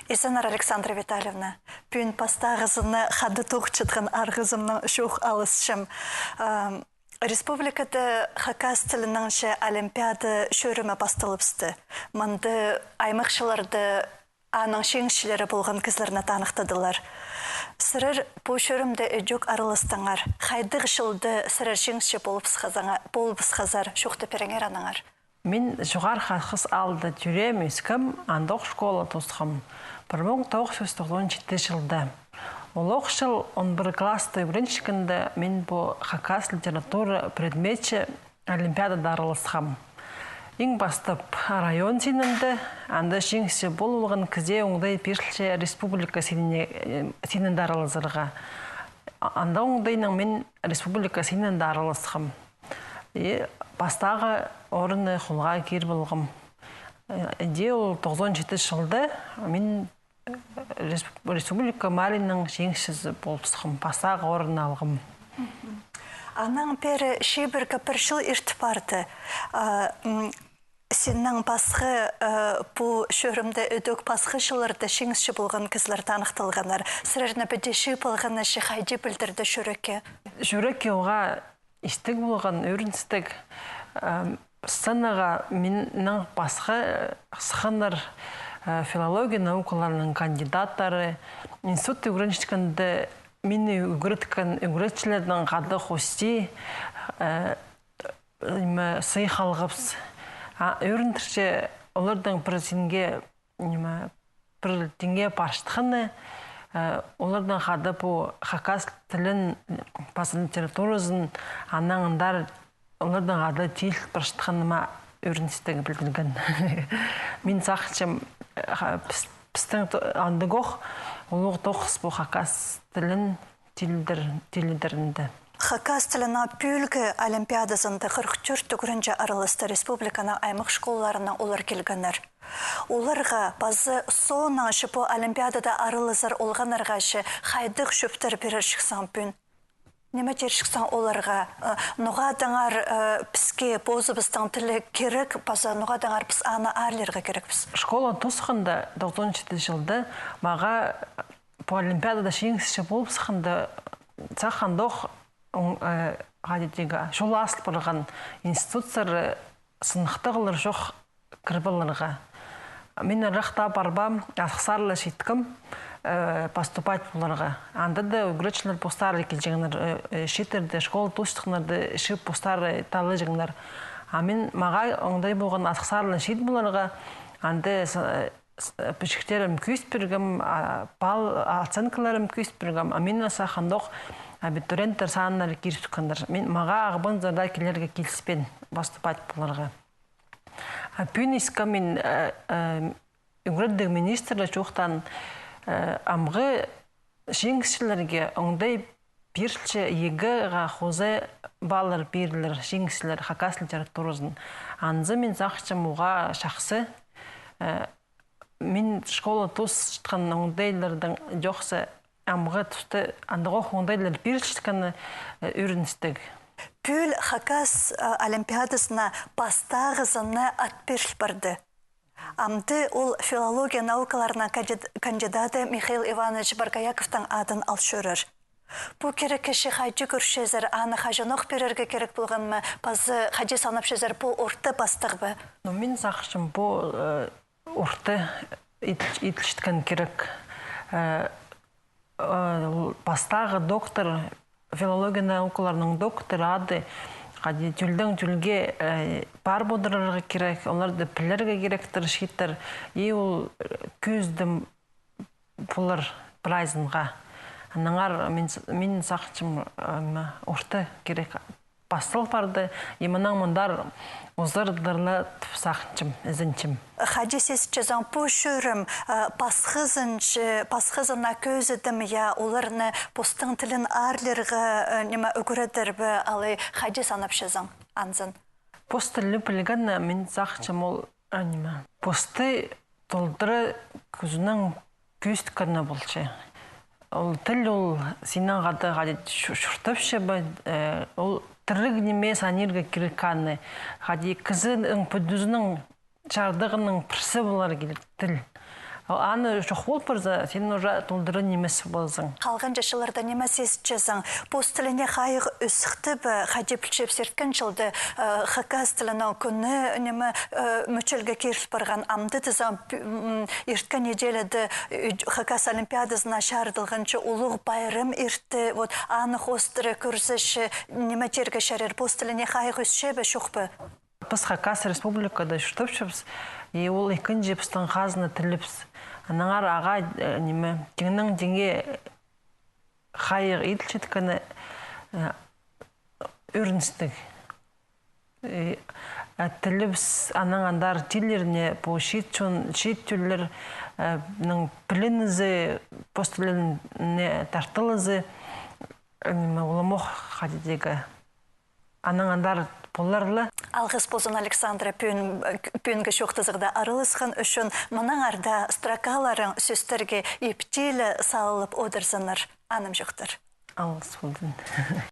Есенар Александра Витальевна, пүйін пастағызыны қады тоқчытқан арғызымның шоқ алысшым. Республикада хакас тілініңші олимпиада шөрімі бастылыпсты. Мұнды аймақшыларды аның шеңшілері болған кізлеріне танықтадылар. Сырыр бұл шөрімді өдек арылыстыңар. Қайдық жылды сырыр шеңші болыпс қазар шоқты переңер аныңар. Мен жоғар қақыс алды түрем өскім, андық школа тұсқым. 1997 жылда. Ол оқшыл 11 класты үйреншікінді мен бұл хакас литература предметші олимпиадада арылысқам. Ең бастып район сенімді, анда жеңсі бұл олғын кізе оңдай пешілші республика сенімді арылызырға. Анда оңдайның мен республика сенімді арылысқам. Бастағы орыны құлға кер болғым. Де ол 97 жылда мен республика Малинның жеңшізі болыпсықым. Бастағы орын алғым. Анаң пері шебір кәпіршіл ерті барды. Сенің басқы бұл шөрімді өдік басқы жылырды шеңізші болған кізлер танықтылғанар. Сіреріні бідеші болғаны ши қайды білдірді шөрекке? Шөрекке оға істік болған өріністік. Сценаға менің басқа сықандар филология наукаларының кандидаттары, институт үйреншікінді мені үйретшілердің қады қости сый қалғыпс. Өріндірше олардың бір тенге парштықыны, олардың қады бұл хакас тілін, пасы литературызын анаңындар олардың қады тел парштықыныма өріністігі білдірген. Мен сақчым пістің андығық, олығы тоқыс бұл хакас тілін теледерінді. Хакас тіліна пүлгі олимпиадасында 44 түгірінже арылысты республиканың аймақ школаларына олар келгенер. Оларға базы соңын шыпы олимпиадада арылызар олғанарға шы қайдық шөптер берер шықсан пүн. Неме тер шықсан оларға нұғадыңар піске бозыбыстың тілі керек, базы нұғадыңар піс аны арлерға керек піс. Школа тұсқында 97 жылда маға по олимпиадада шеңсіші болып сықында сақандық жол асыл бұрған институттар сынықтығылыр жоқ кірбілерға. Мен рақта барбам, асықсарлы шеткім поступать бұларға. Анда да үгіретшілер постары келжеңдер, шетерді, школ тұстықнарды шып постары талы жеңдер. Мен маға оңдай болған асықсарлы шет бұларға, анда пішіктерім көз бергім, бал оценкаларым көз бергім. Мен асақандық абитуриенттер санынары керістікіндір. Мен маға ағыбын зарда келерге келіспен баступать бұларға. Пүйін ескі мен үңгірдігі министрлі жоқтан амғы жеңісшілерге оңдай берші егі қозы балыр берілер жеңісшілер хакас литературызын. Анзы мен зақшым оға шақсы мен школа тұс шытқан оңдайлардың жоқсы амға тұсты андығы оңдайлар берілшіткені өріністік. Пүл хакас олимпиадасына бастағызыны атпершіл барды. Амды ол филология наукаларына кандидаты Михаил Иванович Баргаяковтың адын алшөрір. Бұл керек кеші қайджы көршезір, аны қажынық берерге керек болғанмы, базы қажы санап шезір бұл орты бастық бы? Мен сақшым бұл орты етілшіткен керек. Бастағы доктор, филология наукаларының доктор ады түлге бар бодырарға керек, оларды пілерге керектір шеттір. Ол көзді бұлыр прайзынға. Анаңар мен сақчым орты керек. Бастыл барды, емінен мұндар ұзырдырлы сақчым, ізінчім. Хаджи сесчі зан пұшырым, пасқызына көзідім, оларыны постың тілін арлерға неме үгіредір бі, алай хаджи санапшы зан, анзын? Пост тілі білгені мен сақчым ол, посты толдыры көзінің көздікірні болшы. Ол тіл ол сенен ғады шұртыпшы бі, ол тірік неме санерге керекканы. Қады кізінің пүдізінің жардығының пірсі болар келік тіл. Аны жоқ болып барса, сен уже толдыры немес болсың. Қалған жашыларда немесіз жазың. Постіліне қайық үсіқті бі қадепілчеп серткен жылды қақас тіліні күні немі мүчілге керіл барған амды тізам ерткен неделеді қақас олимпиадасына шардылғанчы ұлық байрым ерті. Аны қостыры көрсіші неме жерге шәрер постіліне қайық үсше бі шоқ бі? Біз Хакас республикада үштіпшіпіз, ол екін жепістің қазыны тіліпіз. Анаңар аға неме, теңнің денге қайық етілшеткіні өріністік. Тіліпіз анаңандар тілеріне бұл шет түрлер пілінізі, постіліне тартылызы, оламоқ қадедегі анаңандар боларлы. Алғыс болсын Александра пүйінгі шоқтызығда арылысқан үшін мұның арда стракаларын сөстерге ептейлі салылып одырсыныр. Аным жоқтыр. Алғыс болсын.